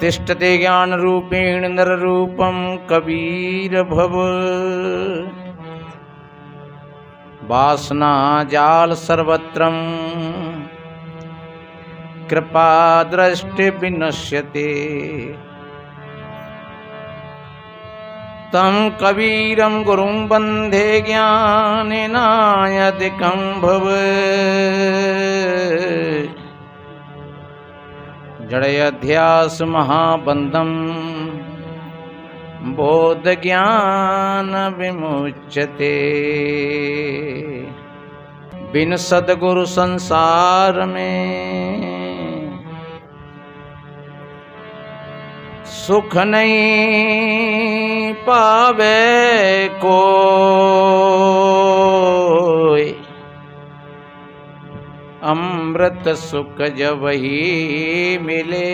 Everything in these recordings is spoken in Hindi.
तिष्ठते ज्ञान रूपेण नर रूपम कबीर भव। वासना जाल सर्वत्रम कृपा दृष्टि विनश्यते। तम कबीरम गुरुं वंदे ज्ञानेनायधिकं भव। जड़यध्यास महाबंधम बोध ज्ञान विमुच्यते। बिन सद्गुरु संसार में सुख नहीं पावे कोई। अमृत सुख जब ही मिले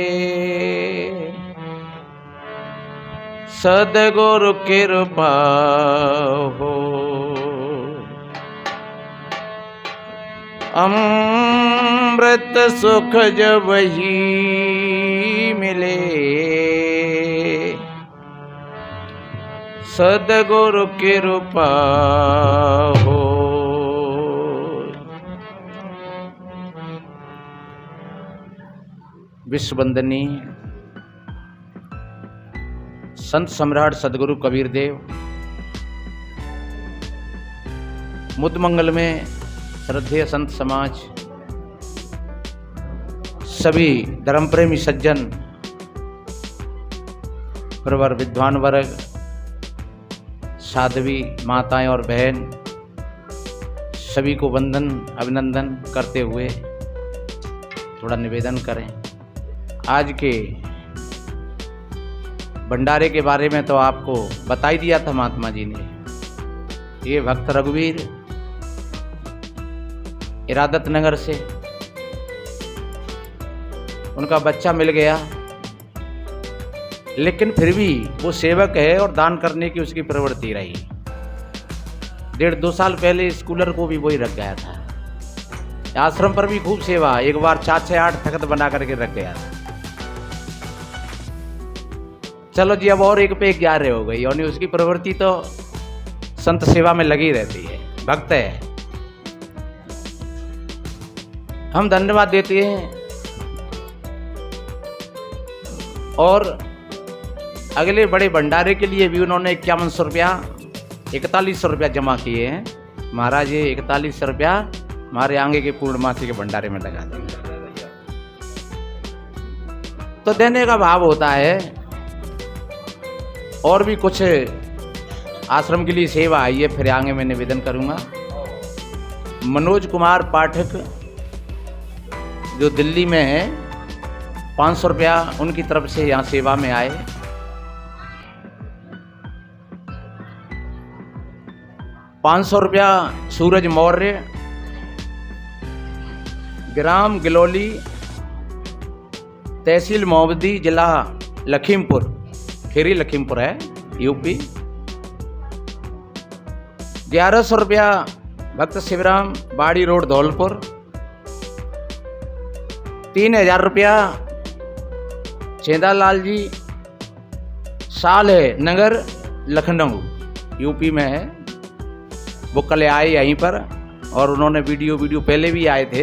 सद्गुरु कृपा हो। अमृत सुख जब ही मिले सद्गुरु कृपा हो। विश्ववंदनीय संत सम्राट सद्गुरु कबीर देव मुदमंगल में श्रद्धेय संत समाज, सभी धर्म प्रेमी सज्जन, प्रवर विद्वान वर्ग, साध्वी माताएं और बहन, सभी को वंदन अभिनंदन करते हुए थोड़ा निवेदन करें। आज के भंडारे के बारे में तो आपको बता ही दिया था महात्मा जी ने। ये भक्त रघुवीर इरादत नगर से उनका बच्चा मिल गया, लेकिन फिर भी वो सेवक है और दान करने की उसकी प्रवृत्ति रही। 1.5-2 साल पहले स्कूलर को भी वही रख गया था। आश्रम पर भी खूब सेवा, एक बार 4-6-8 तख्त बना करके रख गया था। चलो जी, अब और 1 पे 11 हो गई, और उसकी प्रवृत्ति तो संत सेवा में लगी रहती है, भक्त है। हम धन्यवाद देते हैं और अगले बड़े भंडारे के लिए भी उन्होंने 5100 रुपया 4100 रुपया जमा किए हैं। महाराज ये 4100 रुपया हमारे आगे के पूर्णमासी के भंडारे में लगा देंगे। तो देने का भाव होता है। और भी कुछ आश्रम के लिए सेवा आई है, फिर आगे मैं निवेदन करूंगा। मनोज कुमार पाठक जो दिल्ली में है, 500 रुपया उनकी तरफ से यहाँ सेवा में आए। ₹500 सूरज मौर्य, ग्राम गिलौली, तहसील मोहम्मदी, जिला लखीमपुर, खीरी लखीमपुर है, यूपी। 1100 रुपया भक्त शिवराम, बाड़ी रोड, धौलपुर। 3000 रुपया चेंदालाल जी, साल है नगर, लखनऊ, यूपी में है। वो कल आए यहीं पर और उन्होंने वीडियो पहले भी आए थे।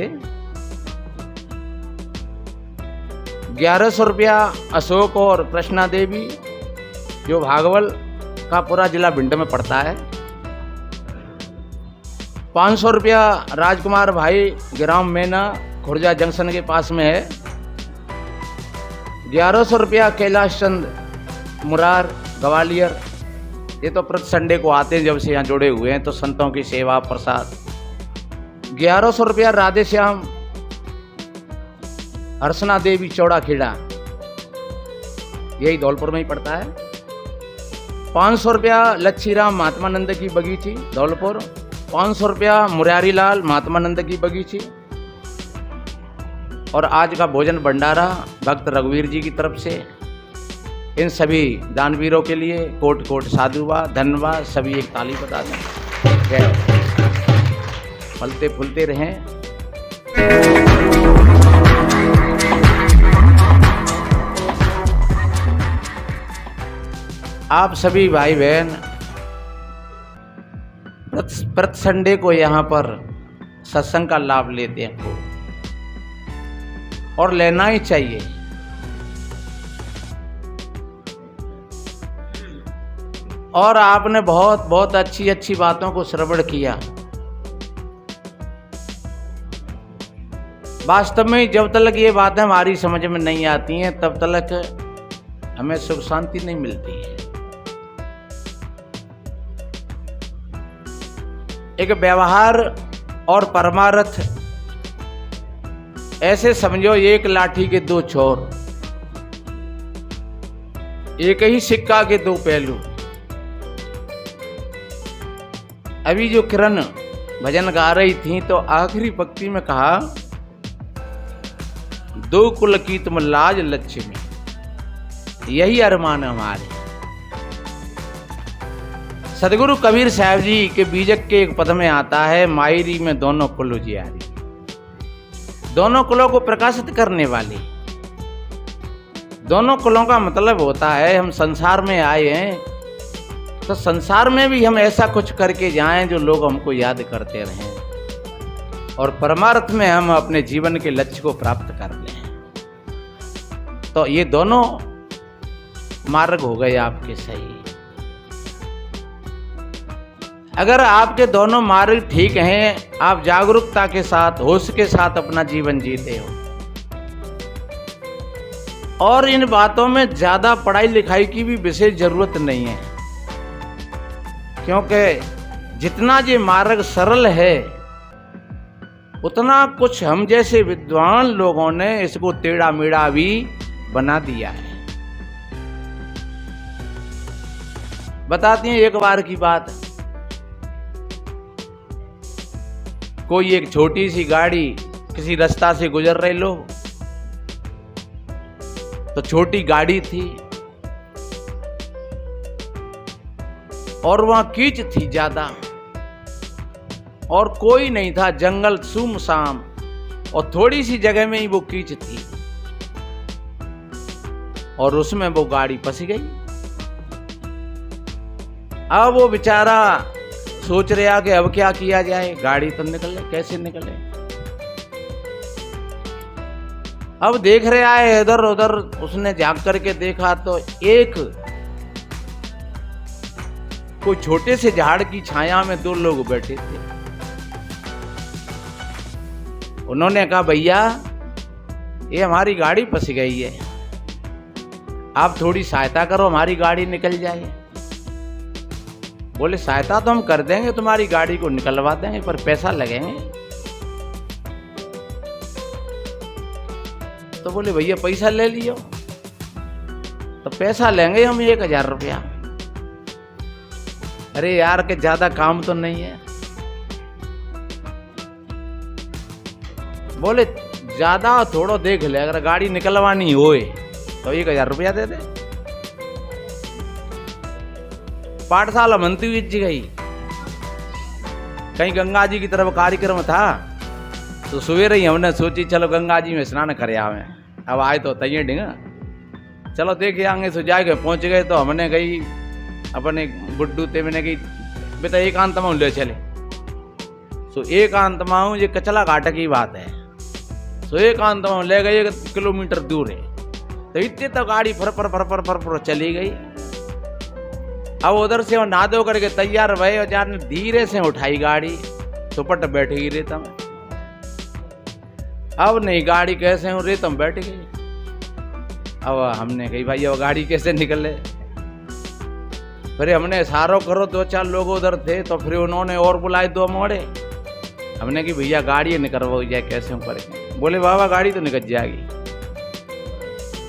1100 रुपया अशोक और कृष्णा देवी जो भागवल का पूरा जिला भिंड में पड़ता है। 500 रुपया राजकुमार भाई, ग्राम मेना, खुर्जा जंक्शन के पास में है। 1100 रुपया कैलाश चंद मुरार, ग्वालियर। ये तो प्रति संडे को आते हैं, जब से यहाँ जुड़े हुए हैं, तो संतों की सेवा प्रसाद। 1100 रुपया राधे श्याम, हर्षना देवी, चौड़ा खेड़ा, यही धौलपुर में ही पड़ता है। 500 रुपया लच्छीराम महात्मानंद की बगीची, धौलपुर। 500 रुपया मुरारी लाल महात्मानंद की बगीची। और आज का भोजन भंडारा भक्त रघुवीर जी की तरफ से इन सभी दानवीरों के लिए कोट कोट साधुवाद, धन्यवाद। सभी एक ताली बता दें। फलते फूलते रहें। आप सभी भाई बहन प्रति संडे को यहाँ पर सत्संग का लाभ लेते हैं और लेना ही चाहिए। और आपने बहुत बहुत अच्छी अच्छी बातों को श्रवण किया। वास्तव में जब तक ये बातें हमारी समझ में नहीं आती हैं तब तक हमें सुख शांति नहीं मिलती है। एक व्यवहार और परमार्थ ऐसे समझो एक लाठी के दो छोर, एक ही सिक्का के दो पहलू। अभी जो किरण भजन गा रही थी तो आखिरी पंक्ति में कहा, दो कुल की तुम लाज लक्ष्मी, यही अरमान हमारे। सदगुरु कबीर साहब जी के बीजक के एक पद में आता है, मायरी में दोनों कुल उजियारी। दोनों कुलों को प्रकाशित करने वाली। दोनों कुलों का मतलब होता है हम संसार में आए हैं तो संसार में भी हम ऐसा कुछ करके जाएं जो लोग हमको याद करते रहें, और परमार्थ में हम अपने जीवन के लक्ष्य को प्राप्त कर लें। तो ये दोनों मार्ग हो गए आपके सही। अगर आपके दोनों मार्ग ठीक हैं, आप जागरूकता के साथ होश के साथ अपना जीवन जीते हो, और इन बातों में ज्यादा पढ़ाई लिखाई की भी विशेष जरूरत नहीं है, क्योंकि जितना ये मार्ग सरल है उतना कुछ हम जैसे विद्वान लोगों ने इसको टेढ़ा मेढ़ा भी बना दिया है। बताती हैं एक बार की बात। कोई एक छोटी सी गाड़ी किसी रास्ता से गुजर रहे लोग, तो छोटी गाड़ी थी और वहां कीच थी ज्यादा, और कोई नहीं था, जंगल सुमसाम, और थोड़ी सी जगह में ही वो कीच थी, और उसमें वो गाड़ी फंस गई। अब वो बेचारा सोच रहा कि अब क्या किया जाए, गाड़ी तो निकले, कैसे निकले। अब देख रहा है इधर उधर, उसने झांक करके देखा तो एक कोई छोटे से झाड़ की छाया में दो लोग बैठे थे। उन्होंने कहा, भैया ये हमारी गाड़ी फंस गई है, आप थोड़ी सहायता करो, हमारी गाड़ी निकल जाए। बोले, सहायता तो हम कर देंगे, तुम्हारी गाड़ी को निकलवा देंगे, पर पैसा लगेंगे। तो बोले, भैया पैसा ले लियो। तो पैसा लेंगे हम 1000 रुपया। अरे यार के ज्यादा काम तो नहीं है। बोले, ज्यादा थोड़ो देख ले, अगर गाड़ी निकलवानी होए तो 1000 रुपया दे दे। पाठशाला मनती हुई गई। कहीं गंगा जी की तरफ कार्यक्रम था, तो सवेरे ही हमने सोची चलो गंगा जी में स्नान कर आवे। अब आए तो तैयार ढींगा, चलो देखे आगे सो जाके पहुंच गए। तो हमने गई अपने गुड्डू ते मैंने कही, बेटा एकांत में ले चले। सो एकांत में ये कचला घाट की बात है। सो एकांत में ले गए, 1 किलोमीटर दूर है। तो इतने तो गाड़ी फर चली गई। अब उधर से वो नादो करके तैयार भये और जाने धीरे से उठाई गाड़ी, सुपट बैठ गई रेता में। अब नहीं गाड़ी कैसे हूँ, रेता में बैठ गई। अब हमने कही, भाई अब गाड़ी कैसे निकले। फिर हमने इशारों करो, 2-4 लोग उधर थे, तो फिर उन्होंने और बुलाए 2 मोड़े। हमने कि भैया गाड़ी निकलवा जाए, कैसे हूँ करके। बोले, बाबा गाड़ी तो निकल जाएगी।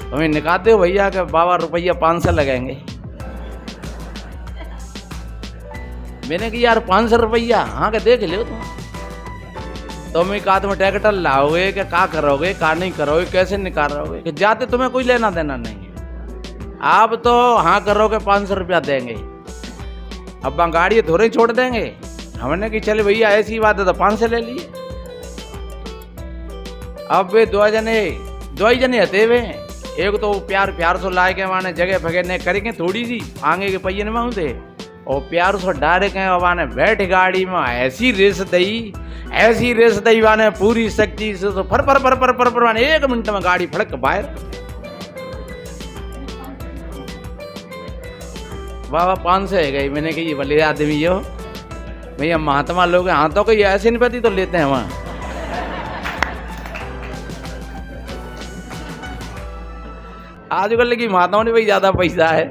हमें निकालते हो भैया कि बाबा रुपया 500 लगेंगे। मैंने कहा, यार 500 रुपया, हाँ के देख लो तुम। तो मैं कहा, तुम ट्रैक्टर लाओगे कि क्या करोगे, क्या नहीं करोगे, कैसे निकालोगे, कि जाते तुम्हें कोई लेना देना नहीं है, आप तो हाँ करोगे 500 रुपया देंगे। अब गाड़ी थोड़े छोड़ देंगे। हमने कि चले भैया ऐसी बात है तो 500 ले लिए। अब वे 2 जने हते हुए, एक तो प्यार प्यार से लाए के माने जगह भगे ने करेंगे थोड़ी सी आगे के पहिए में थे और प्यार से डायरेक्ट है वाने बैठ गाड़ी में ऐसी रेस दई वाने पूरी शक्ति से तो फर फर फर फर फर फर वाने 1 मिनट में गाड़ी फड़क बाहर। बाबा 500 है गई। मैंने कही ये भले आदमी हो भैया, महात्मा लोग हाथों को ऐसे नहीं पति तो लेते हैं वहां। आजकल की महात्माओं ने भाई ज्यादा पैसा है,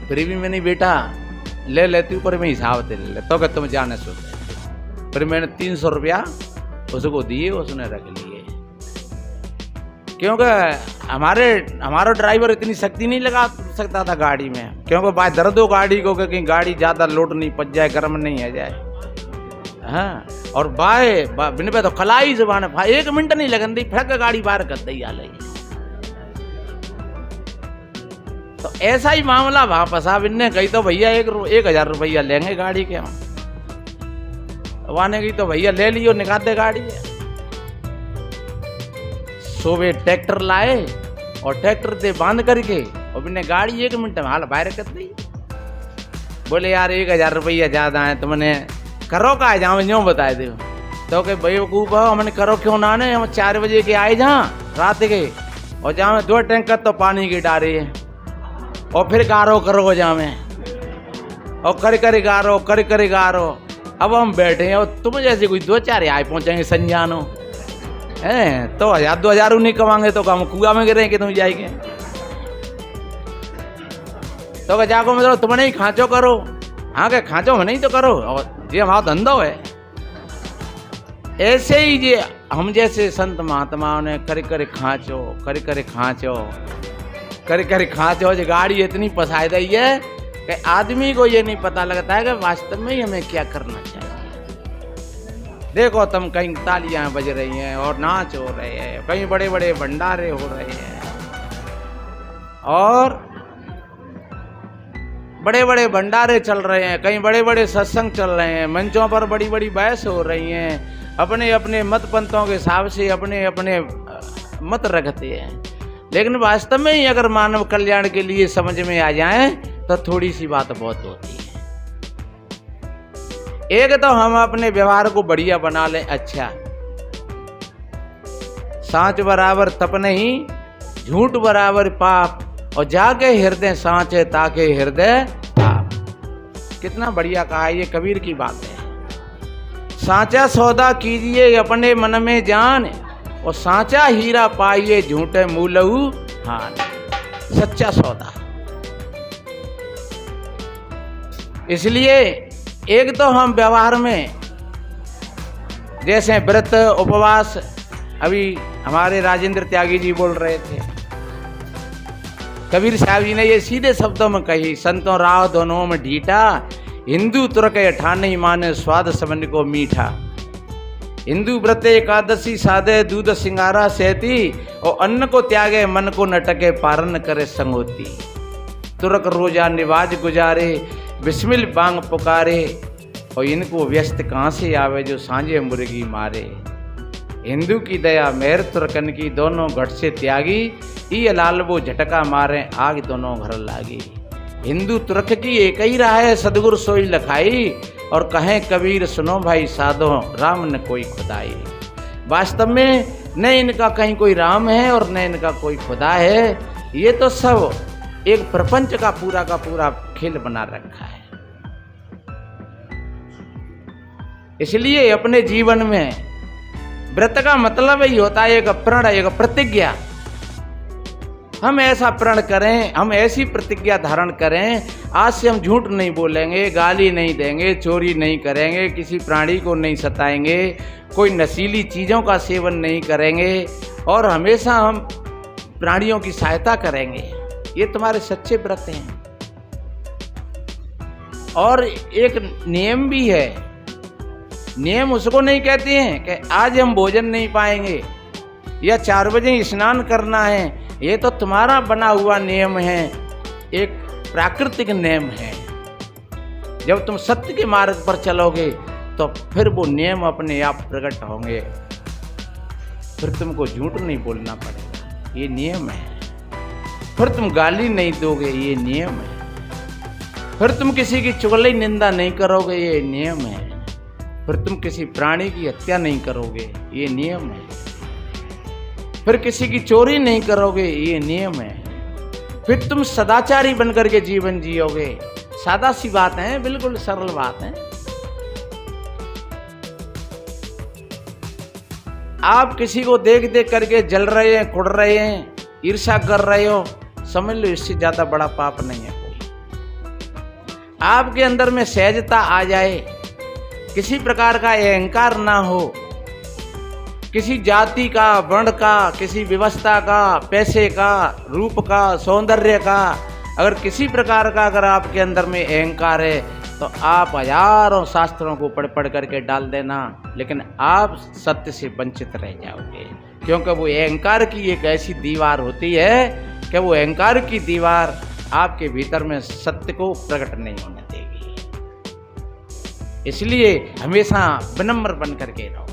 फिर भी मैंने बेटा ले लेती हूँ पर मैं हिसाब से ले ले तो तुम जाने सो। फिर मैंने 300 रुपया उसको दिए, उसने रख लिए, क्योंकि हमारा ड्राइवर इतनी शक्ति नहीं लगा सकता था गाड़ी में, क्योंकि बाय दर्द हो गाड़ी को कि कहीं गाड़ी ज़्यादा लोड नहीं पच जाए, गर्म नहीं आ जाए। हाँ, और बिन पे तो खलाई जुबान 1 मिनट नहीं लगन दी, फटक गाड़ी बाहर कर दी आ लगी। तो ऐसा ही मामला वहां फंसा। बिन्ने कही तो भैया 1,000 रुपया लेंगे गाड़ी के हम, वाने की तो भैया ले लियो, निकाल दे गाड़ी। सोवे ट्रैक्टर लाए और ट्रैक्टर से बांध करके और बिन्ने गाड़ी 1 मिनट में हाल बाहर कर दी। बोले यार 1,000 रुपया ज्यादा है, तुमने करो का है जहाँ यूँ बता दो। तो के बेवकूफ हो, हमने करो क्यों ना ने, हम 4 बजे के आए जहाँ रात के, और जहाँ 2 टैंकर तो पानी की डारे है, और फिर गारो करो जहाँ में, और कर गारो। अब हम बैठे हैं और तुम जैसे कोई 2-4 आए पहुँचेंगे संजानो है, तो 1,000-2,000 नहीं कमाएंगे तो हम कुआ में गिरे कि तुम जाएंगे। तो जाको मतलब तुम नहीं खांचो करो, हाँ के खांचो में नहीं तो करो, और ये हमारा धंधो है। ऐसे ही ये हम जैसे संत महात्माओं ने कर खांचो जो गाड़ी इतनी पसाई दी है कि आदमी को ये नहीं पता लगता है कि वास्तव में हमें क्या करना चाहिए। देखो तुम कहीं तालियां बज रही हैं और नाच हो रहे हैं, कहीं बड़े बड़े भंडारे हो रहे हैं, और बड़े बड़े भंडारे चल रहे हैं, कहीं बड़े बड़े सत्संग चल रहे हैं, मंचों पर बड़ी बड़ी बहस हो रही हैं, अपने अपने मत पंथों के हिसाब से अपने अपने मत रखते हैं। लेकिन वास्तव में ही अगर मानव कल्याण के लिए समझ में आ जाए तो थोड़ी सी बात बहुत होती है। एक तो हम अपने व्यवहार को बढ़िया बना लें, अच्छा सांच बराबर तप नहीं, झूठ बराबर पाप, और जाके हृदय सांच है ताके हृदय पाप। कितना बढ़िया कहा है, ये कबीर की बात है। सांचा सौदा कीजिए अपने मन में जान, और सांचा हीरा पाइए झूठे मूलहु हान। सच्चा सौदा। इसलिए एक तो हम व्यवहार में जैसे व्रत उपवास, अभी हमारे राजेंद्र त्यागी जी बोल रहे थे, कबीर साहब जी ने ये सीधे शब्दों में कही, संतों राव दोनों में ढीठा, हिंदू तुर्क अठाने माने स्वाद समन को मीठा। हिंदू व्रत एकादशी साधे दूध सिंगारा सहती, और अन्न को त्यागे मन को नटके पारन करे संगोती। तुर्क रोजा निवाज गुजारे बिस्मिल बांग पुकारे, और इनको व्यस्त कहाँ से आवे जो सांझे मुर्गी मारे। हिंदू की दया मेहर तुर्कन की, दोनों घट से त्यागी, ई लाल वो झटका मारे आग दोनों घर लागी। हिंदू तुर्क की एक ही राह है सदगुरु सोई लखाई, और कहें कबीर सुनो भाई साधो राम न कोई खुदाई। वास्तव में न इनका कहीं कोई राम है और न इनका कोई खुदा है, ये तो सब एक प्रपंच का पूरा खेल बना रखा है। इसलिए अपने जीवन में व्रत का मतलब ही होता है एक प्रण, एक प्रतिज्ञा। हम ऐसा प्रण करें, हम ऐसी प्रतिज्ञा धारण करें, आज से हम झूठ नहीं बोलेंगे, गाली नहीं देंगे, चोरी नहीं करेंगे, किसी प्राणी को नहीं सताएंगे, कोई नशीली चीज़ों का सेवन नहीं करेंगे, और हमेशा हम प्राणियों की सहायता करेंगे। ये तुम्हारे सच्चे व्रत हैं। और एक नियम भी है, नियम उसको नहीं कहते हैं कि आज हम भोजन नहीं पाएंगे या 4 बजे स्नान करना है। ये तो तुम्हारा बना हुआ नियम है, एक प्राकृतिक नियम है। जब तुम सत्य के मार्ग पर चलोगे तो फिर वो नियम अपने आप प्रकट होंगे। फिर तुमको झूठ नहीं बोलना पड़ेगा, ये नियम है। फिर तुम गाली नहीं दोगे, ये नियम है। फिर तुम किसी की चुगली निंदा नहीं करोगे, ये नियम है। फिर तुम किसी प्राणी की हत्या नहीं करोगे, ये नियम है। फिर किसी की चोरी नहीं करोगे, ये नियम है। फिर तुम सदाचारी बनकर के जीवन जियोगे। सादा सी बात है, बिल्कुल सरल बात है। आप किसी को देख देख करके जल रहे हैं, कुड़ रहे हैं, ईर्ष्या कर रहे हो, समझ लो इससे ज्यादा बड़ा पाप नहीं है कोई। आपके अंदर में सहजता आ जाए, किसी प्रकार का अहंकार ना हो, किसी जाति का, वर्ण का, किसी व्यवस्था का, पैसे का, रूप का, सौंदर्य का, अगर किसी प्रकार का अगर आपके अंदर में अहंकार है तो आप हजारों शास्त्रों को पढ़ पढ़ करके डाल देना, लेकिन आप सत्य से वंचित रह जाओगे। क्योंकि वो अहंकार की एक ऐसी दीवार होती है कि वो अहंकार की दीवार आपके भीतर में सत्य को प्रकट नहीं होने देगी। इसलिए हमेशा विनम्र बन करके रहो।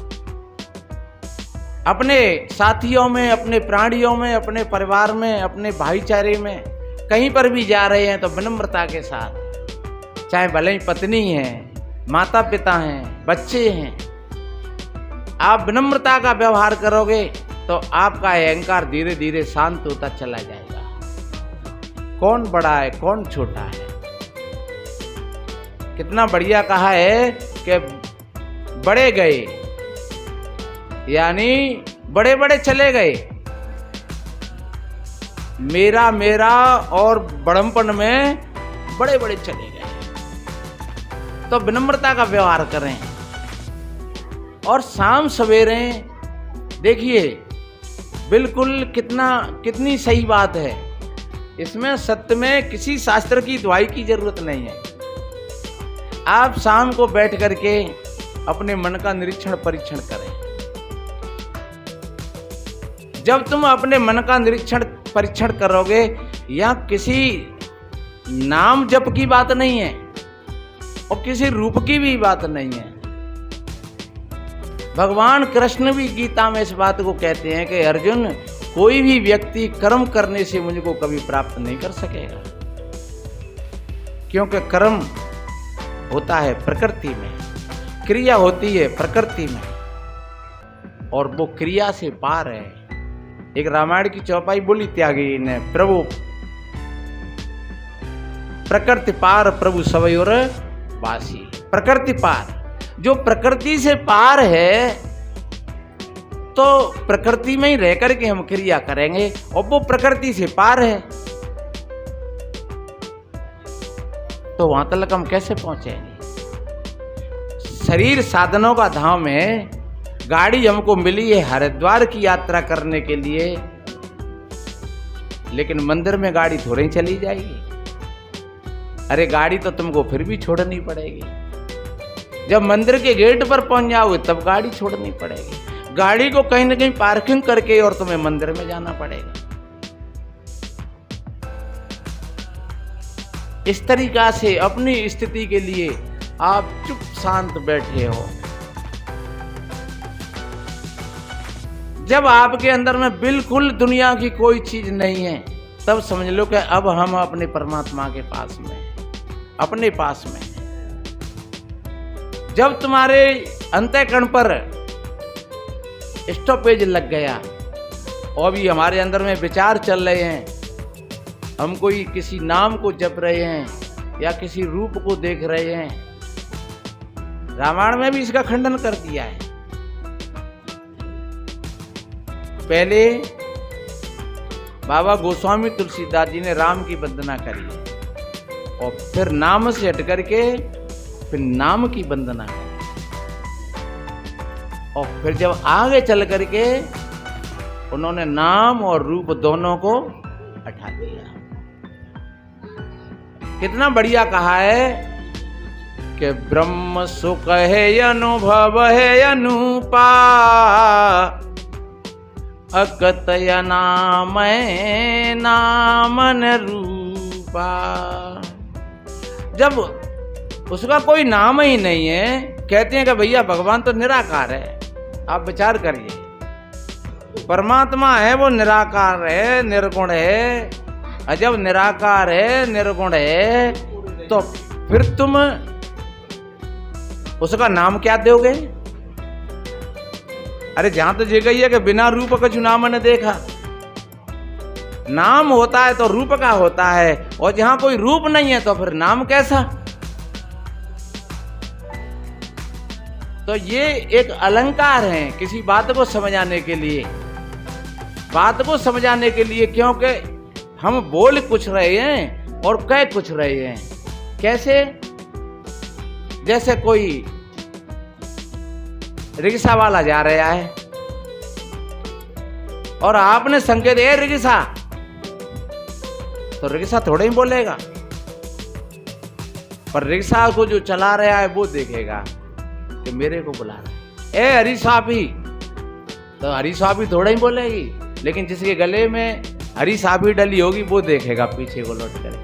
अपने साथियों में, अपने प्राणियों में, अपने परिवार में, अपने भाईचारे में कहीं पर भी जा रहे हैं तो विनम्रता के साथ, चाहे भले ही पत्नी है, माता पिता हैं, बच्चे हैं, आप विनम्रता का व्यवहार करोगे तो आपका अहंकार धीरे धीरे शांत होता चला जाएगा। कौन बड़ा है, कौन छोटा है। कितना बढ़िया कहा है कि बड़े गए, यानी बड़े बड़े चले गए, मेरा मेरा और बड़मपन में बड़े बड़े चले गए। तो विनम्रता का व्यवहार करें। और शाम सवेरे देखिए, बिल्कुल कितनी सही बात है। इसमें सत्य में किसी शास्त्र की दुहाई की जरूरत नहीं है। आप शाम को बैठ करके अपने मन का निरीक्षण परीक्षण करें। जब तुम अपने मन का निरीक्षण परीक्षण करोगे, या किसी नाम जप की बात नहीं है और किसी रूप की भी बात नहीं है। भगवान कृष्ण भी गीता में इस बात को कहते हैं कि अर्जुन, कोई भी व्यक्ति कर्म करने से मुझको कभी प्राप्त नहीं कर सकेगा, क्योंकि कर्म होता है प्रकृति में, क्रिया होती है प्रकृति में, और वो क्रिया से पार है। एक रामायण की चौपाई बोली त्यागी ने, प्रभु प्रकृति पार प्रभु सवयोर वासी। प्रकृति पार, जो प्रकृति से पार है तो प्रकृति में ही रह करके हम क्रिया करेंगे, और वो प्रकृति से पार है तो वहां तक हम कैसे पहुंचेंगे। शरीर साधनों का धाम है। गाड़ी हमको मिली है हरिद्वार की यात्रा करने के लिए, लेकिन मंदिर में गाड़ी थोड़ी चली जाएगी। अरे गाड़ी तो तुमको फिर भी छोड़नी पड़ेगी। जब मंदिर के गेट पर पहुंच जाओगे तब गाड़ी छोड़नी पड़ेगी। गाड़ी को कहीं ना कहीं पार्किंग करके और तुम्हें मंदिर में जाना पड़ेगा। इस तरीका से अपनी स्थिति के लिए आप चुप शांत बैठे हो। जब आपके अंदर में बिल्कुल दुनिया की कोई चीज नहीं है, तब समझ लो कि अब हम अपने परमात्मा के पास में, अपने पास में। जब तुम्हारे अंतःकरण पर स्टॉपेज लग गया और भी हमारे अंदर में विचार चल रहे हैं, हम कोई किसी नाम को जप रहे हैं या किसी रूप को देख रहे हैं, रामायण में भी इसका खंडन कर दिया है। पहले बाबा गोस्वामी तुलसीदास जी ने राम की वंदना करी और फिर नाम से हट करके फिर नाम की वंदना करी, और फिर जब आगे चल करके उन्होंने नाम और रूप दोनों को हटा दिया। कितना बढ़िया कहा है कि ब्रह्म सुख है अनुभव है अनूपा, अकतय नाम नामन रूपा। जब उसका कोई नाम ही नहीं है, कहते हैं कि भैया भगवान तो निराकार है। आप विचार करिए, परमात्मा है वो निराकार है, निर्गुण है। और जब निराकार है, निर्गुण है, तो फिर तुम उसका नाम क्या दोगे? अरे जहां तो ये गई है कि बिना रूप का नाम ने देखा। नाम होता है तो रूप का होता है, और जहां कोई रूप नहीं है तो फिर नाम कैसा? तो ये एक अलंकार है किसी बात को समझाने के लिए, बात को समझाने के लिए, क्योंकि हम बोल कुछ रहे हैं और कह कुछ रहे हैं। कैसे? जैसे कोई रिक्शा वाला जा रहा है और आपने संकेत दिया रिक्शा, तो रिक्शा थोड़ा ही बोलेगा, पर रिक्शा को जो चला रहा है वो देखेगा कि मेरे को बुला रहा है, ए हरी साहबी, तो हरी साहबी थोड़ा ही बोलेगी। लेकिन जिसके गले में हरी साहबी डली होगी वो देखेगा पीछे को लौट कर।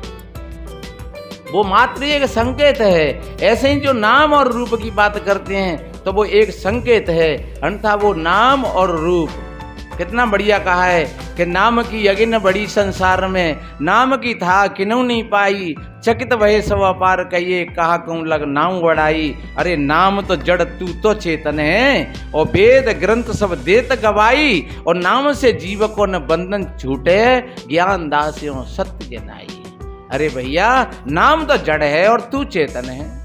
वो मात्र एक संकेत है। ऐसे ही जो नाम और रूप की बात करते हैं तो वो एक संकेत है, अन्यथा वो नाम और रूप। कितना बढ़िया कहा है कि नाम की यगिन बड़ी संसार में, नाम की था किन्हू नहीं पाई, चकित भय सब अपार कहिए, कहा कहूं लग नाम बढ़ाई। अरे नाम तो जड़ तू तो चेतन है, और वेद ग्रंथ सब देत गवाई, और नाम से जीव को न बंधन छूटे, ज्ञान दासियों सत्य जनाई। अरे भैया नाम तो जड़ है और तू चेतन है।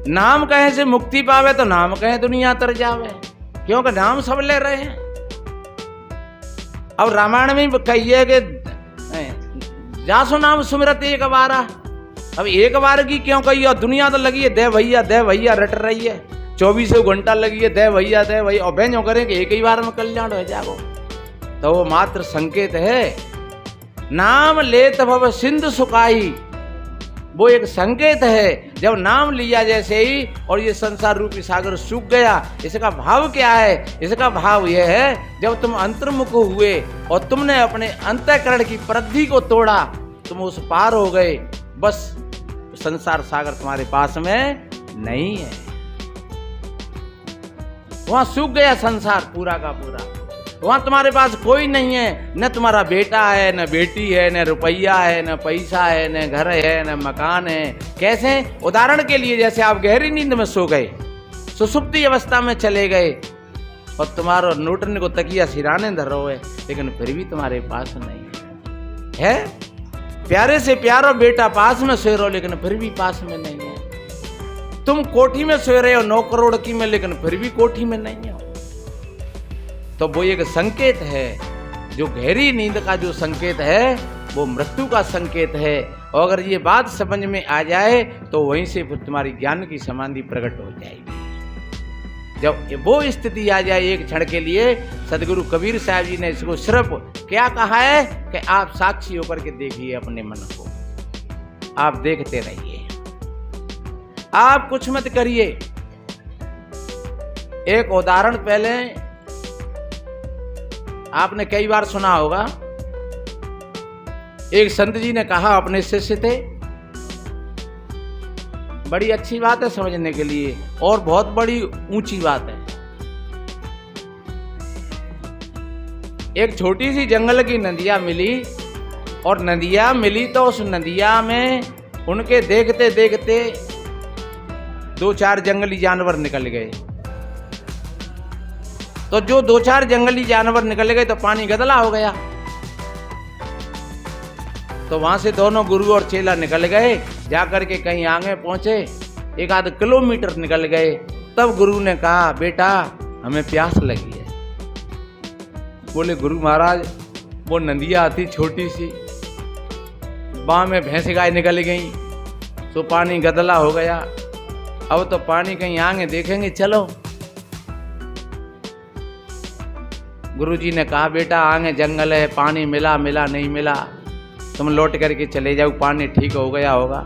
नाम कहे से मुक्ति पावे तो नाम कहे दुनिया तर जावे, क्योंकि नाम सब ले रहे हैं। अब रामायण में कहिए कि जासो नाम सुमिरत एक बारा। अब एक बार की क्यों कही? और दुनिया तो लगी है दे भैया रट रही है, 24 घंटा लगी है दे भैया, और बहनों करें कि एक ही बार में कल्याण हो जाओ। तो वो मात्र संकेत है। नाम लेत भव सिंधु सुकाई, वो एक संकेत है। जब नाम लिया जैसे ही और ये संसार रूपी सागर सूख गया, इसका भाव क्या है? इसका भाव यह है जब तुम अंतर्मुख हुए और तुमने अपने अंतःकरण की परिधि को तोड़ा, तुम उस पार हो गए। बस संसार सागर तुम्हारे पास में नहीं है, वहां सूख गया संसार पूरा का पूरा। वहां तुम्हारे पास कोई नहीं है, न तुम्हारा बेटा है, न बेटी है, न रुपया है, न पैसा है, न घर है, न मकान है। कैसे? उदाहरण के लिए जैसे आप गहरी नींद में सो गए, सुसुप्ति अवस्था में चले गए, और तुम्हारा नोटन को तकिया सिराने धरो है, लेकिन फिर भी तुम्हारे पास नहीं है। प्यारे से प्यारा बेटा पास में सो रहे हो, लेकिन फिर भी पास में नहीं है। तुम कोठी में सो रहे हो 9 करोड़ की में, लेकिन फिर भी कोठी में नहीं हो। तो वो एक संकेत है। जो गहरी नींद का जो संकेत है वो मृत्यु का संकेत है। और अगर ये बात समझ में आ जाए तो वहीं से फिर तुम्हारी ज्ञान की समाधि प्रकट हो जाएगी। जब वो स्थिति आ जाए एक क्षण के लिए, सदगुरु कबीर साहब जी ने इसको सिर्फ क्या कहा है कि आप साक्षी होकर के देखिए अपने मन को, आप देखते रहिए, आप कुछ मत करिए। एक उदाहरण पहले आपने कई बार सुना होगा। एक संत जी ने कहा अपने शिष्य थे, बड़ी अच्छी बात है समझने के लिए और बहुत बड़ी ऊंची बात है। एक छोटी सी जंगल की नदिया मिली, और नदिया मिली तो उस नदिया में उनके देखते देखते 2-4 जंगली जानवर निकल गए। तो जो 2-4 जंगली जानवर निकल गए तो पानी गदला हो गया। तो वहां से दोनों गुरु और चेला निकल गए, जाकर के कहीं आगे पहुंचे, 1-8 किलोमीटर निकल गए। तब गुरु ने कहा, बेटा हमें प्यास लगी है। बोले, गुरु महाराज वो नदिया थी छोटी सी, बाह में भैंस गाय निकल गई तो पानी गदला हो गया। अब तो पानी कहीं आगे देखेंगे, चलो। गुरुजी ने कहा, बेटा आगे जंगल है, पानी मिला नहीं मिला, तुम लौट करके चले जाओ, पानी ठीक हो गया होगा।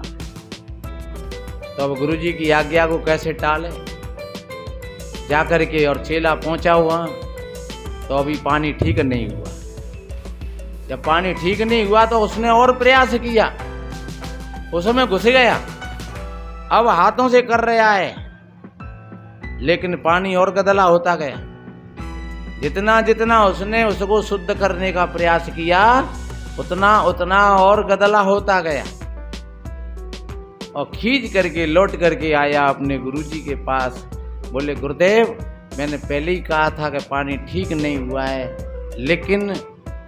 तो अब गुरुजी की आज्ञा को कैसे टाले, जाकर के और चेला पहुंचा हुआ, तो अभी पानी ठीक नहीं हुआ। जब पानी ठीक नहीं हुआ तो उसने और प्रयास किया, उसमें घुस गया, अब हाथों से कर रहा है, लेकिन पानी और गदला होता गया। जितना जितना उसने उसको शुद्ध करने का प्रयास किया उतना उतना और गदला होता गया। और खींच करके लौट करके आया अपने गुरुजी के पास। बोले गुरुदेव, मैंने पहले ही कहा था कि पानी ठीक नहीं हुआ है, लेकिन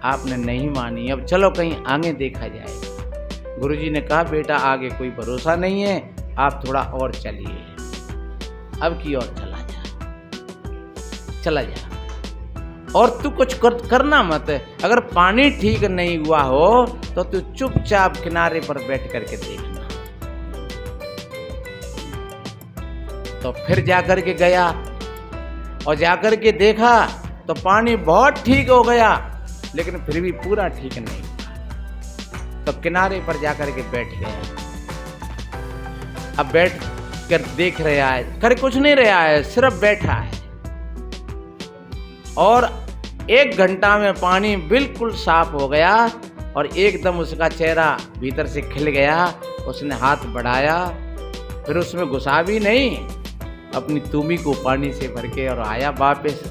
आपने नहीं मानी। अब चलो कहीं आगे देखा जाए। गुरुजी ने कहा बेटा आगे कोई भरोसा नहीं है, आप थोड़ा और चलिए, अब की ओर चला जा और तू कुछ करना मत। अगर पानी ठीक नहीं हुआ हो तो तू चुपचाप किनारे पर बैठ करके देखना। तो फिर जाकर के गया और जाकर के देखा तो पानी बहुत ठीक हो गया, लेकिन फिर भी पूरा ठीक नहीं हुआ। तो किनारे पर जाकर के बैठ गया। अब बैठ कर देख रहा है, कर कुछ नहीं रहा है, सिर्फ बैठा है। और 1 घंटा में पानी बिल्कुल साफ हो गया और एकदम उसका चेहरा भीतर से खिल गया। उसने हाथ बढ़ाया, फिर उसमें घुसा भी नहीं, अपनी तुमी को पानी से भर के और आया वापस।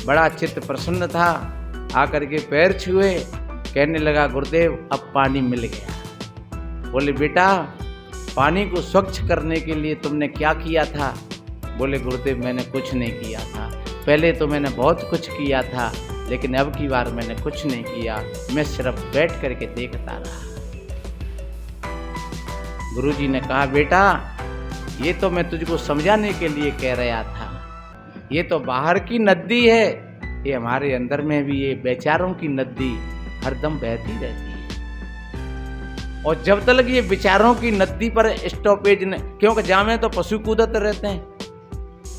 बड़ा चित्त प्रसन्न था, आकर के पैर छुए, कहने लगा गुरुदेव अब पानी मिल गया। बोले बेटा पानी को स्वच्छ करने के लिए तुमने क्या किया था? बोले गुरुदेव मैंने कुछ नहीं किया था, पहले तो मैंने बहुत कुछ किया था, लेकिन अब की बार मैंने कुछ नहीं किया, मैं सिर्फ बैठ करके देखता रहा। गुरुजी ने कहा बेटा ये तो मैं तुझको समझाने के लिए कह रहा था, ये तो बाहर की नदी है, ये हमारे अंदर में भी ये बेचारों की नदी हरदम बहती रहती है। और जब तक ये बेचारों की नदी पर स्टॉपेज न, क्योंकि जामे तो पशु कूदते रहते हैं,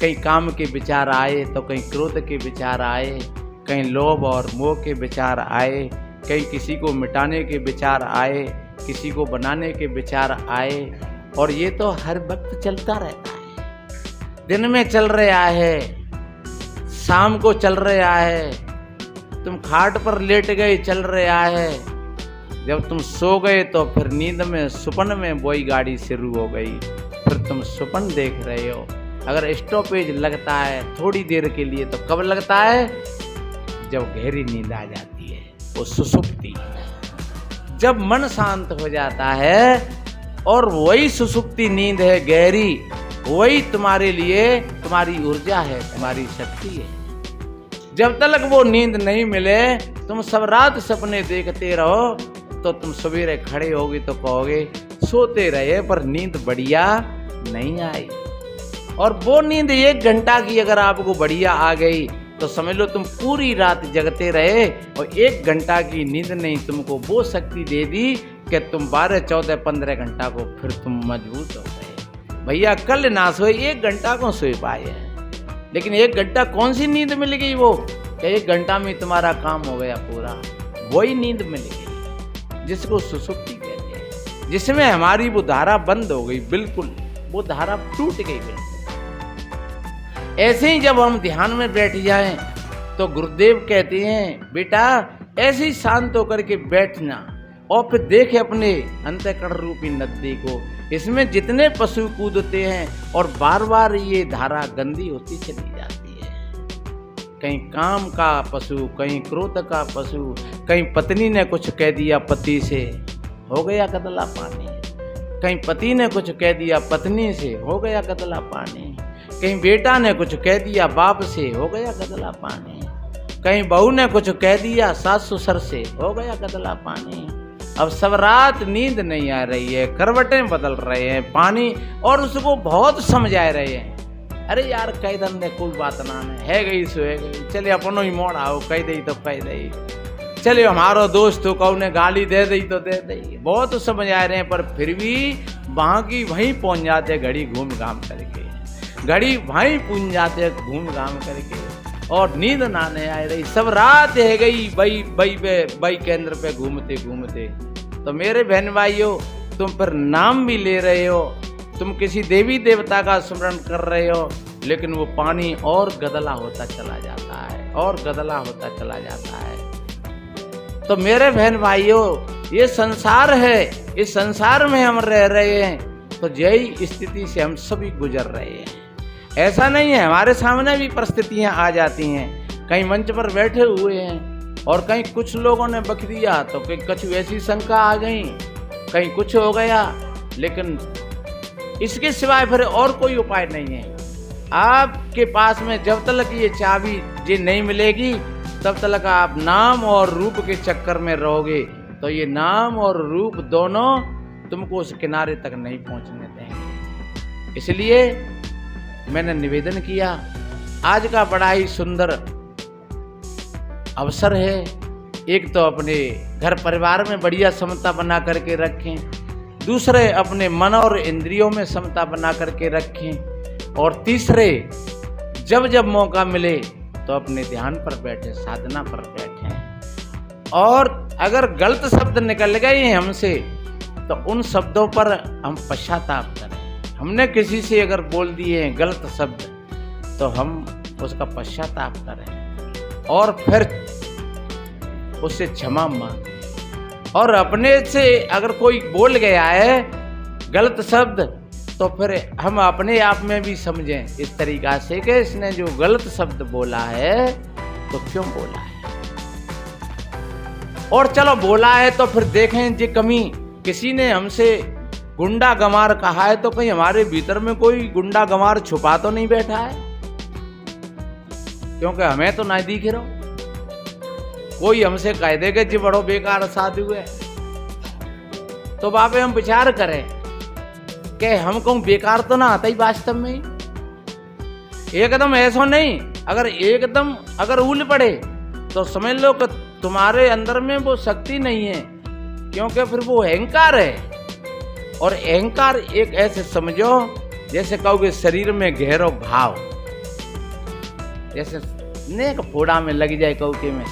कहीं काम के विचार आए तो कहीं क्रोध के विचार आए, कहीं लोभ और मोह के विचार आए, कहीं किसी को मिटाने के विचार आए, किसी को बनाने के विचार आए। और ये तो हर वक्त चलता रहता है, दिन में चल रहा है, शाम को चल रहा है, तुम खाट पर लेट गए चल रहा है, जब तुम सो गए तो फिर नींद में सुपन में वही गाड़ी शुरू हो गई, फिर तुम सुपन देख रहे हो। अगर स्टॉपेज लगता है थोड़ी देर के लिए तो कब लगता है? जब गहरी नींद आ जाती है, वो सुसुप्ति। जब मन शांत हो जाता है और वही सुसुप्ति नींद है गहरी, वही तुम्हारे लिए तुम्हारी ऊर्जा है, तुम्हारी शक्ति है। जब तक वो नींद नहीं मिले, तुम सब रात सपने देखते रहो, तो तुम सवेरे खड़े होगे तो कहोगे सोते रहे पर नींद बढ़िया नहीं आई। और वो नींद 1 घंटा की अगर आपको बढ़िया आ गई तो समझ लो तुम पूरी रात जगते रहे, और 1 घंटा की नींद नहीं तुमको वो शक्ति दे दी कि तुम 12, 14, 15 घंटा को फिर तुम मजबूत हो गए। भैया कल ना सोए, 1 घंटा को सोए पाए हैं, लेकिन 1 घंटा कौन सी नींद मिल गई? वो 1 घंटा में तुम्हारा काम हो गया पूरा, वही नींद मिल गई जिसको सुसुप्ति कहते हैं, जिसमें हमारी वो धारा बंद हो गई, बिल्कुल वो धारा टूट गई बिल्कुल। ऐसे ही जब हम ध्यान में बैठ जाएं तो गुरुदेव कहते हैं बेटा ऐसे ही शांत होकर के बैठना और फिर देखे अपने अंतःकरण रूपी नदी को। इसमें जितने पशु कूदते हैं और बार बार ये धारा गंदी होती चली जाती है। कहीं काम का पशु, कहीं क्रोध का पशु, कहीं पत्नी ने कुछ कह दिया पति से, हो गया कतला पानी। कहीं पति ने कुछ कह दिया पत्नी से, हो गया कतला पानी। कहीं बेटा ने कुछ कह दिया बाप से, हो गया कतला पानी। कहीं बहू ने कुछ कह दिया सास ससुर से, हो गया कतला पानी। अब सब रात नींद नहीं आ रही है, करवटें बदल रहे हैं पानी, और उसको बहुत समझा रहे हैं। अरे यार कह दे कोई बात ना है गई सो है गई, चले अपनो ही मोड़ आओ, कह दई तो कह दई, चले हमारो दोस्त हो कहू ने गाली दे दी तो दे दी, बहुत समझ आ रहे हैं, पर फिर भी वहाँ की वहीं पहुँच जाते घड़ी घूम घाम करके, घड़ी वहीं पूंज जाते घूम घाम करके, और नींद ना नहीं आ रही। सब रात है गई बई केंद्र पे घूमते घूमते। तो मेरे बहन भाइयों तुम पर नाम भी ले रहे हो, तुम किसी देवी देवता का स्मरण कर रहे हो, लेकिन वो पानी और गदला होता चला जाता है, और गदला होता चला जाता है। तो मेरे बहन भाइयों ये संसार है, इस संसार में हम रह रहे हैं, तो यही स्थिति से हम सभी गुजर रहे हैं। ऐसा नहीं है, हमारे सामने भी परिस्थितियां आ जाती हैं, कहीं मंच पर बैठे हुए हैं और कहीं कुछ लोगों ने बक दिया तो कहीं कुछ वैसी शंका आ गई, कहीं कुछ हो गया। लेकिन इसके सिवाय फिर और कोई उपाय नहीं है। आपके पास में जब तक ये चाबी ये नहीं मिलेगी तब तक आप नाम और रूप के चक्कर में रहोगे, तो ये नाम और रूप दोनों तुमको उस किनारे तक नहीं पहुंचने देंगे। इसलिए मैंने निवेदन किया, आज का बड़ा ही सुंदर अवसर है। एक तो अपने घर परिवार में बढ़िया समता बना करके रखें, दूसरे अपने मन और इंद्रियों में समता बना करके रखें, और तीसरे जब जब मौका मिले तो अपने ध्यान पर बैठे, साधना पर बैठें। और अगर गलत शब्द निकल गए हैं हमसे तो उन शब्दों पर हम पश्चाताप करें। हमने किसी से अगर बोल दिए हैं गलत शब्द तो हम उसका पश्चाताप करें और फिर उससे क्षमा मांगें। और अपने से अगर कोई बोल गया है गलत शब्द तो फिर हम अपने आप में भी समझें इस तरीका से कि इसने जो गलत शब्द बोला है तो क्यों बोला है, और चलो बोला है तो फिर देखें जी कमी किसी ने हमसे गुंडा गमार कहा है तो कहीं हमारे भीतर में कोई गुंडा गमार छुपा तो नहीं बैठा है, क्योंकि हमें तो ना दिख रहा। कोई हमसे कह देगा जी बड़ो बेकार साधु है तो बापे हम विचार करें कि हम कहूं बेकार तो ना आता ही वास्तव में। एकदम ऐसा नहीं, अगर एकदम अगर उल पड़े तो समझ लो कि तुम्हारे अंदर में वो शक्ति नहीं है, क्योंकि फिर वो अहंकार है। और अहंकार एक ऐसे समझो जैसे कहोगे शरीर में गहरो घाव, जैसे नेक फोड़ा में लग जाए कौके में,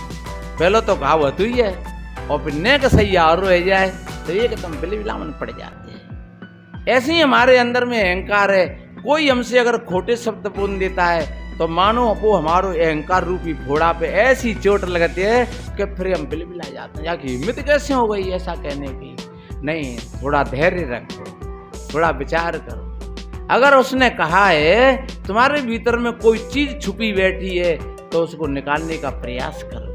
पहले तो घाव होती ही है और फिर नेक सही और रह जाए तो एकदम बिलबिलावन पड़ जाते हैं। ऐसे ही हमारे अंदर में अहंकार है। कोई हमसे अगर खोटे शब्द बोल देता है तो मानो वो हमारो अहंकार रूपी घोड़ा पे ऐसी चोट लगती है कि फिर हम बिलबिला जाते हैं, जाके हिम्मत कैसे हो गई ऐसा कहने की। नहीं, थोड़ा धैर्य रखो, थोड़ा विचार करो। अगर उसने कहा है तुम्हारे भीतर में कोई चीज छुपी बैठी है तो उसको निकालने का प्रयास करो।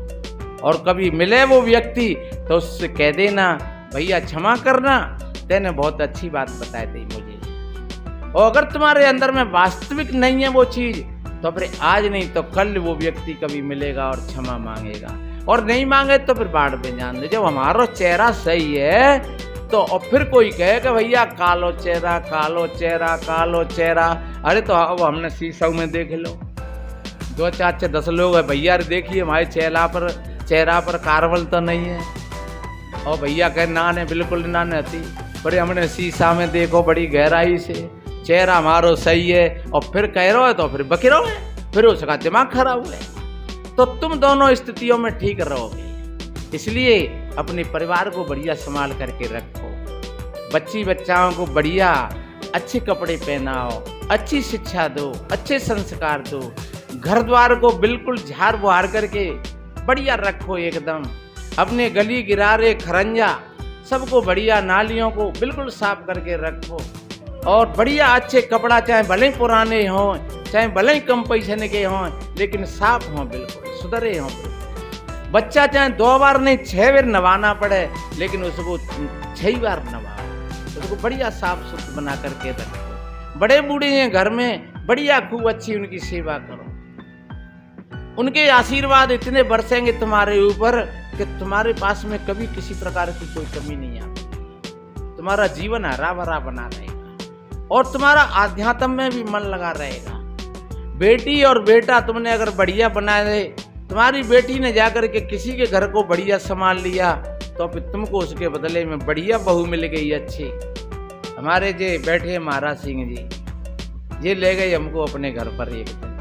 और कभी मिले वो व्यक्ति तो उससे कह देना भैया क्षमा करना, तेने बहुत अच्छी बात बताई थी मुझे। और अगर तुम्हारे अंदर में वास्तविक नहीं है वो चीज तो फिर आज नहीं तो कल वो व्यक्ति कभी मिलेगा और क्षमा मांगेगा, और नहीं मांगे तो फिर बाढ़ में जान दे। जब हमारा चेहरा सही है तो और फिर कोई कहे कि भैया कालो चेहरा कालो चेहरा कालो चेहरा, अरे तो अब हमने शीशा में देख लो, 2 4 6 10 लोग है भैया देखिए हमारे चेहरा पर कार्बल तो नहीं है, और भैया कहे ना ने बिल्कुल ना नहीं, पर हमने शीशा में देखो बड़ी गहराई से चेहरा हमारो सही है, और फिर कह रहे हो तो फिर बकिरो है, फिर उसका दिमाग खराब है। तो तुम दोनों स्थितियों में ठीक रहोगे। इसलिए अपने परिवार को बढ़िया संभाल करके रखो, बच्ची बच्चाओं को बढ़िया अच्छे कपड़े पहनाओ, अच्छी शिक्षा दो, अच्छे संस्कार दो, घर द्वार को बिल्कुल झाड़ बुहार करके बढ़िया रखो एकदम। अपने गली गिरारे खरंजा सबको बढ़िया, नालियों को बिल्कुल साफ करके रखो, और बढ़िया अच्छे कपड़ा चाहे भले पुराने हों चाहे भले ही कम पैसे के हों लेकिन साफ हों, बिल्कुल सुधरे हों। बच्चा चाहे 2 बार नहीं 6 बार नवाना पड़े लेकिन उसको 6 बार नवाओ, उसको बढ़िया साफ सुथरा बना करके रखो। बड़े बूढ़े हैं घर में, बढ़िया खूब अच्छी उनकी सेवा करो। उनके आशीर्वाद इतने बरसेंगे तुम्हारे ऊपर कि तुम्हारे पास में कभी किसी प्रकार की कोई कमी नहीं आती। तुम्हारा जीवन हरा भरा बना रहेगा और तुम्हारा आध्यात्म में भी मन लगा रहेगा। बेटी और बेटा तुमने अगर बढ़िया बना दे, तुम्हारी बेटी ने जाकर के किसी के घर को बढ़िया संभाल लिया तो फिर तुमको उसके बदले में बढ़िया बहू मिल गई अच्छी। हमारे जे बैठे महाराज सिंह जी, ये ले गए हमको अपने घर पर एक दिन।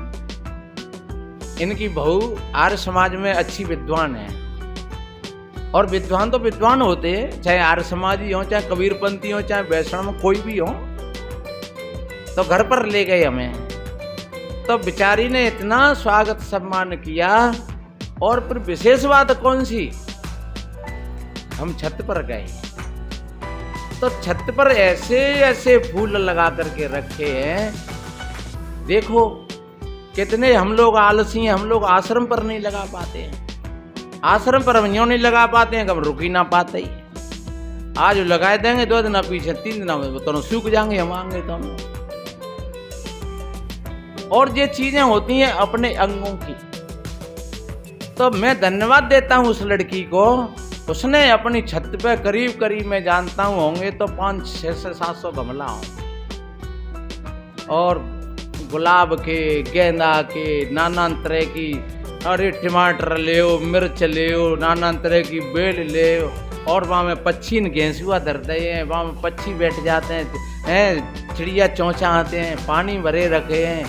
इनकी बहू आर्य समाज में अच्छी विद्वान है, और विद्वान तो विद्वान होते हैं, चाहे आर्य समाजी हो, चाहे कबीरपंथी हो, चाहे वैष्णव कोई भी हो। तो घर पर ले गए हमें, तो बेचारी ने इतना स्वागत सम्मान किया। और फिर विशेष बात कौन सी, हम छत पर गए तो छत पर ऐसे ऐसे फूल लगा करके रखे हैं, देखो कितने हम लोग आलसी हैं, हम लोग आश्रम पर नहीं लगा पाते हैं। आश्रम पर हम यूँ नहीं लगा पाते हैं, कब रुक ही ना पाते ही। आज लगाए देंगे 2 दिन पीछे 3 दिन में तो सूख जाएंगे, हम आएंगे तो हम। और ये चीजें होती हैं अपने अंगों की। तो मैं धन्यवाद देता हूँ उस लड़की को, उसने अपनी छत पे करीब करीब मैं जानता हूँ होंगे तो 500-600-700 गमला होंगे, और गुलाब के, गेंदा के, नाना तरह की, अरे टमाटर ले, मिर्च ले, नाना तरह की बेल ले, और वहाँ में पक्षी घेंसुआ धरते हैं, वहाँ में पक्षी बैठ जाते हैं, चिड़िया चौंचा आते हैं, पानी भरे रखे हैं।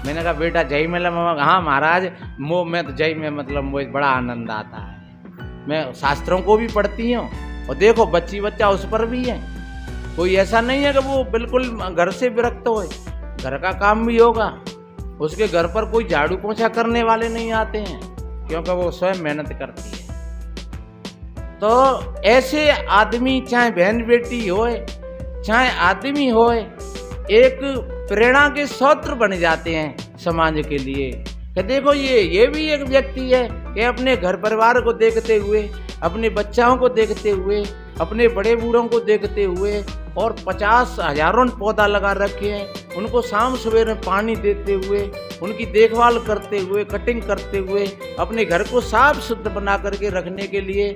मैंने कहा बेटा जय मेला मामा, हाँ महाराज मैं तो जय में मतलब मुझे बड़ा आनंद आता है। मैं शास्त्रों को भी पढ़ती हूँ, और देखो बच्चा उस पर भी है। कोई ऐसा नहीं है कि वो बिल्कुल घर से विरक्त हो, घर का काम भी होगा। उसके घर पर कोई झाड़ू पोछा करने वाले नहीं आते हैं, क्योंकि वो स्वयं मेहनत करती है। तो ऐसे आदमी, चाहे बहन बेटी होए, चाहे आदमी होए, एक प्रेरणा के स्रोत बन जाते हैं समाज के लिए। कि देखो ये भी एक व्यक्ति है कि अपने घर परिवार को देखते हुए, अपने बच्चों को देखते हुए, अपने बड़े बूढ़ों को देखते हुए, और 50 हजारों पौधा लगा रखे हैं, उनको शाम सवेरे पानी देते हुए, उनकी देखभाल करते हुए, कटिंग करते हुए, अपने घर को साफ शुद्ध बना करके रखने के लिए,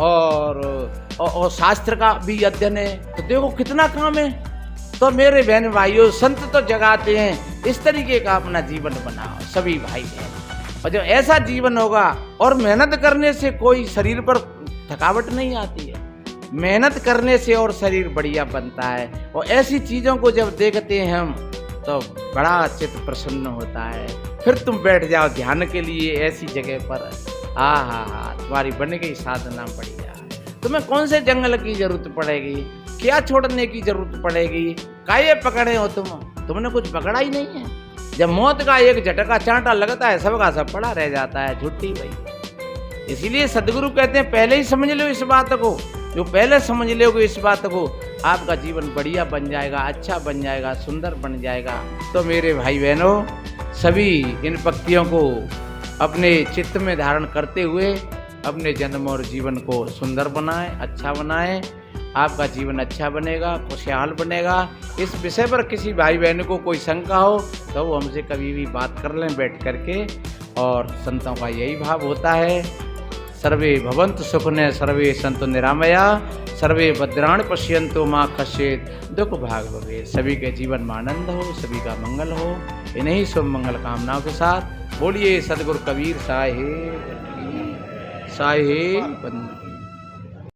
और शास्त्र का भी अध्ययन है। तो देखो कितना काम है। तो मेरे बहन भाइयों, संत तो जगाते हैं इस तरीके का अपना जीवन बनाओ सभी भाई बहन। और जब ऐसा जीवन होगा, और मेहनत करने से कोई शरीर पर थकावट नहीं आती है, मेहनत करने से और शरीर बढ़िया बनता है। और ऐसी चीज़ों को जब देखते हैं हम, तो बड़ा चित्त प्रसन्न होता है। फिर तुम बैठ जाओ ध्यान के लिए ऐसी जगह पर, हाँ, तुम्हारी बन गई साधना बढ़िया। तुम्हें कौन से जंगल की जरूरत पड़ेगी, क्या छोड़ने की जरूरत पड़ेगी, काये पकड़े हो तुमने कुछ पकड़ा ही नहीं है। जब मौत का एक झटका चांटा लगता है, सबका सब पड़ा रह जाता है, छुट्टी भाई। इसीलिए सदगुरु कहते हैं पहले ही समझ लो इस बात को। जो पहले समझ लोगे इस बात को, आपका जीवन बढ़िया बन जाएगा, अच्छा बन जाएगा, सुंदर बन जाएगा। तो मेरे भाई बहनों, सभी इन पंक्तियों को अपने चित्त में धारण करते हुए अपने जन्म और जीवन को सुंदर बनाएं, अच्छा बनाएं। आपका जीवन अच्छा बनेगा, खुशहाल बनेगा। इस विषय पर किसी भाई बहन को कोई शंका हो तो वो हमसे कभी भी बात कर लें बैठ करके। और संतों का यही भाव होता है, सर्वे भवन्तु सुखिनः, सर्वे सन्तु निरामया, सर्वे भद्राणि पश्यन्तु मा कश्चित् दुःख भाग् भवेत्। सभी के जीवन में आनंद हो, सभी का मंगल हो। इन्हीं शुभ मंगल कामनाओं के साथ बोलिए सदगुरु कबीर साहिब।